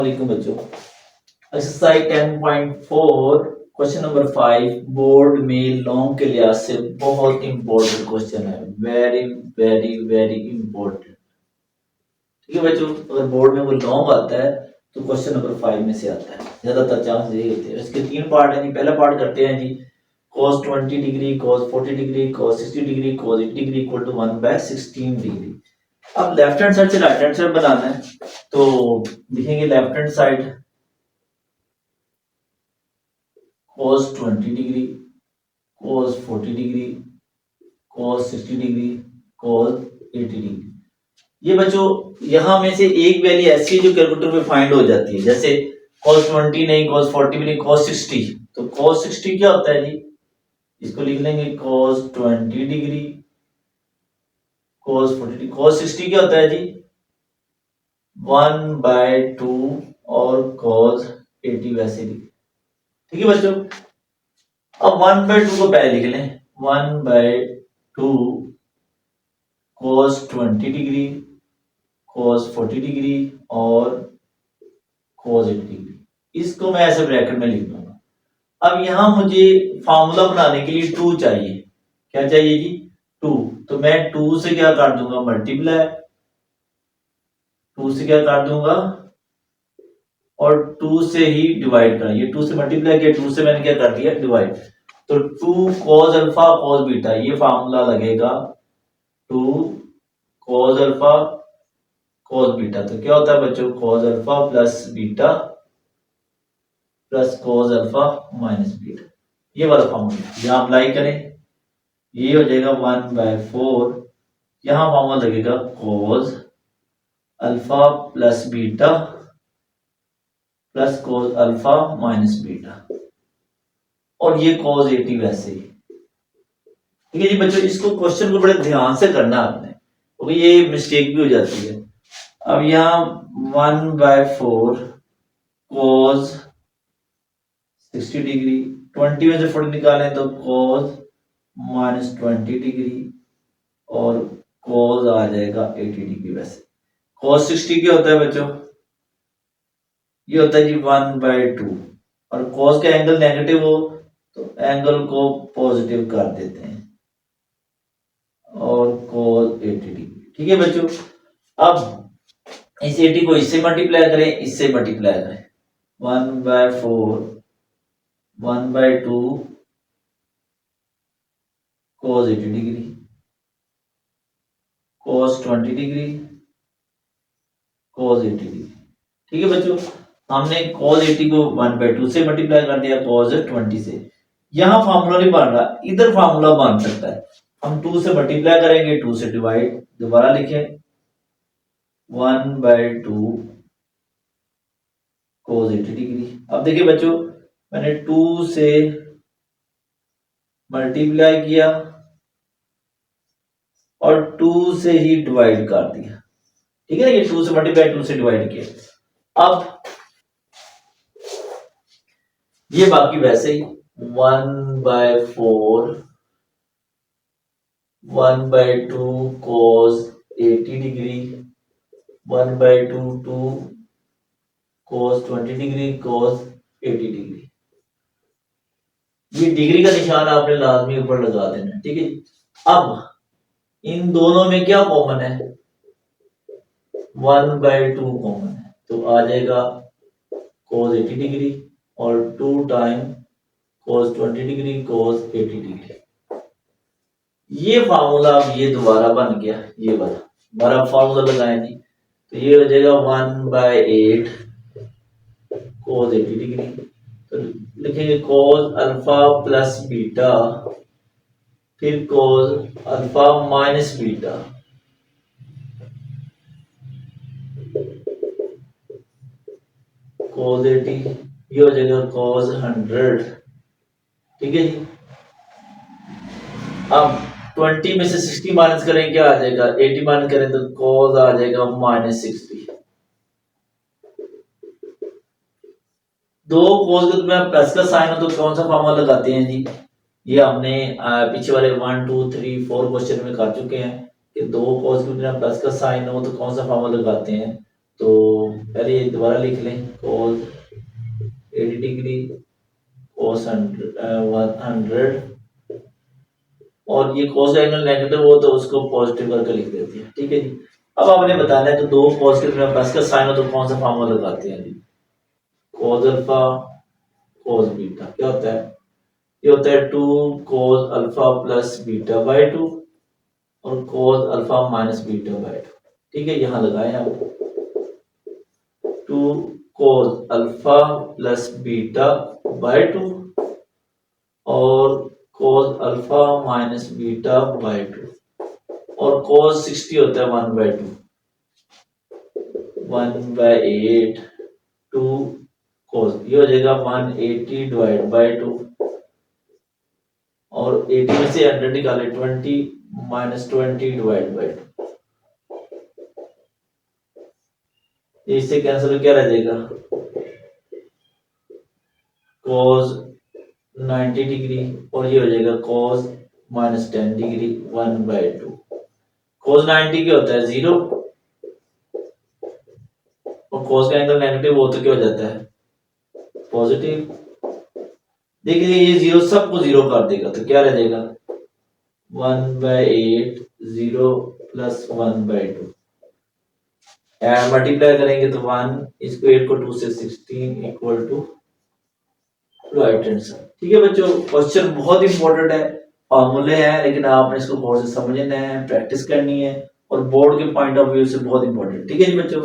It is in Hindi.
वालेकुम बच्चों। एक्सरसाइज 10.4 क्वेश्चन नंबर 5 बोर्ड में लॉन्ग के लिहाज से बहुत इंपॉर्टेंट क्वेश्चन है। Very very very important. ठीक है बच्चों, अगर बोर्ड में वो लॉन्ग आता है तो क्वेश्चन नंबर 5 में से आता है, ज्यादातर चांस यही होते हैं। इसके तीन पार्ट हैं जी। पहला पार्ट करते हैं जी, cos 20 degree, cos 40 degree, cos 60 degree, cos 80 degree equal to 1/16 degree. अब लेफ्ट हैंड साइड से राइट हैंड साइड बनाना है तो लिखेंगे left hand side cos 20 degree, cos 40 degree, cos 60 degree, cos 80 degree. ये बच्चों यहां में से एक वैल्यू ऐसी है जो कैलकुलेटर में फाइंड हो जाती है। जैसे cos 20 नहीं, cos 40 भी नहीं, cos 60। तो cos 60 क्या होता है जी, इसको लिख लेंगे cos 20 degree, cos 40 degree. cos 60 क्या होता है जी, 1/2 और cos 80 वैसे लिख। ठीक है बच्चों, अब 1/2 को पहले लिख लें, 1/2 cos 20 डिग्री, cos 40 डिग्री और cos 80 डिग्री। इसको मैं ऐसे ब्रैकेट में लिख दूंगा। अब यहां मुझे फार्मूला बनाने के लिए 2 चाहिए। क्या चाहिए जी, 2। तो मैं 2 से क्या कर दूंगा, मल्टीप्लाई। 2 से क्या कर दूंगा और 2 से ही डिवाइड करना। ये 2 से मल्टीप्लाई किया, 2 से मैंने क्या कर दिया, डिवाइड। तो 2 cos अल्फा cos बीटा, ये फार्मूला लगेगा 2 cos अल्फा cos बीटा। तो क्या होता है बच्चों, cos alpha plus beta plus cos alpha minus beta. ये वाला फॉर्मूला यहां अप्लाई करें, ये हो जाएगा 1/4। यहां फॉर्मूला लगेगा cos alpha plus beta plus cos alpha minus beta, और ये cos 80 वैसे ही। ठीक है जी बच्चों, इसको क्वेश्चन को बड़े ध्यान से करना आपने, क्योंकि ये मिस्टेक भी हो जाती है। अब यहां 1/4 cos 60 डिग्री, 20 में से 40 निकालें तो cos -20 डिग्री और cos आ जाएगा 80 डिग्री। वैसे cos 60 क्या होता है बच्चों, ये होता है जी 1/2, और cos का एंगल नेगेटिव हो तो एंगल को पॉजिटिव कर देते हैं, और cos 80 डिग्री। ठीक है बच्चों, अब इस 80 को इससे मल्टीप्लाई करें, इससे मल्टीप्लाई करें। 1/4 1/2 cos 80 degree, cos 20 degree, cos 80 degree. ठीक है बच्चों, हमने cos 80 को 1/2 से मल्टीप्लाई कर दिया, cos 20 से। यहां फार्मूला नहीं बन रहा, इधर फार्मूला बन सकता है। हम 2 से मल्टीप्लाई करेंगे, 2 से डिवाइड, दोबारा लिखें 1/2 cos 80 डिग्री। अब देखिए बच्चों, मैंने 2 से मल्टीप्लाई किया और 2 से ही डिवाइड कर दिया। ठीक है, ये 2 से मल्टीप्लाई 2 से डिवाइड किया। अब ये बाकी वैसे ही 1/4 1/2 cos 80 degree, 1/2 2 cos 20 degree, cos 80 degree. ये डिग्री का निशान आपने लाजमी ऊपर लगा देना। ठीक है, अब इन दोनों में क्या कॉमन है, 1/2 कॉमन है, तो आ जाएगा cos 80 डिग्री और 2 time cos 20 degree cos 80 degree. ये फार्मूला अब ये दोबारा बन गया, ये वाला दोबारा फार्मूला लगाएं जी। तो ये हो जाएगा 1/8 cos 80 डिग्री। तो लिखेंगे cos अल्फा प्लस बीटा, फिर cos alpha minus beta, cos 80, ये हो जाएगा cos 100। ठीक है जी, अब 20 में से 60 माइनस करें, क्या आ जाएगा, 80 माइनस करें तो cos आ जाएगा -60। दो cos के में प्लस का साइन हो तो कौन सा फॉर्मूला लगाते हैं जी, ये हमने पीछे वाले 1 2 3 4 क्वेश्चन में कर चुके हैं कि दो cos के में प्लस का साइन हो तो कौन सा फॉर्मूला लगाते हैं। तो पहले ये दोबारा लिख लें, cos 80 डिग्री cos 100 और ये cos का एंगल नेगेटिव हो तो उसको पॉजिटिव करके लिख देते हैं। ठीक है जी। अब आपने बताना है तो दो पॉजिटिव में प्लस का साइन हो तो कौन सा फॉर्मूला लगाते हैं जी? cos अल्फा cos बीटा क्या होता है? ये होता है 2 cos alpha plus beta by 2 और cos alpha minus beta by 2। ठीक है, यहाँ लगाएं आप 2 cos alpha plus beta by 2 और cos alpha minus beta by 2 और cos 60 होता है 1/2 1/8 2 cos, ये हो जाएगा 180 डिवाइड बाय 2 और 80 में से 100 निकाले 20 माइनस 20 डिवाइड बाय 2, इससे कैंसिल क्या रह जाएगा? cos 90 डिग्री और ये हो जाएगा cos माइनस 10 डिग्री 1/2। cos 90 क्या होता है? 0 और cos का एंगल नेगेटिव हो तो क्या हो जाता है? पॉजिटिव। देखिए ये 0 सबको 0 कर देगा तो क्या रह जाएगा? 1/8 0 प्लस 1/2 मल्टीप्लाई करेंगे तो 1 इसको 8 को 2 से 16 equal to right hand side. ठीक है बच्चों, क्वेश्चन बहुत इंपॉर्टेंट है, फॉर्मूले हैं लेकिन आपने इसको गौर से समझना है, प्रैक्टिस करनी है और बोर्ड के पॉइंट ऑफ व्यू से बहुत इंपॉर्टेंट। ठीक है जी बच्चों।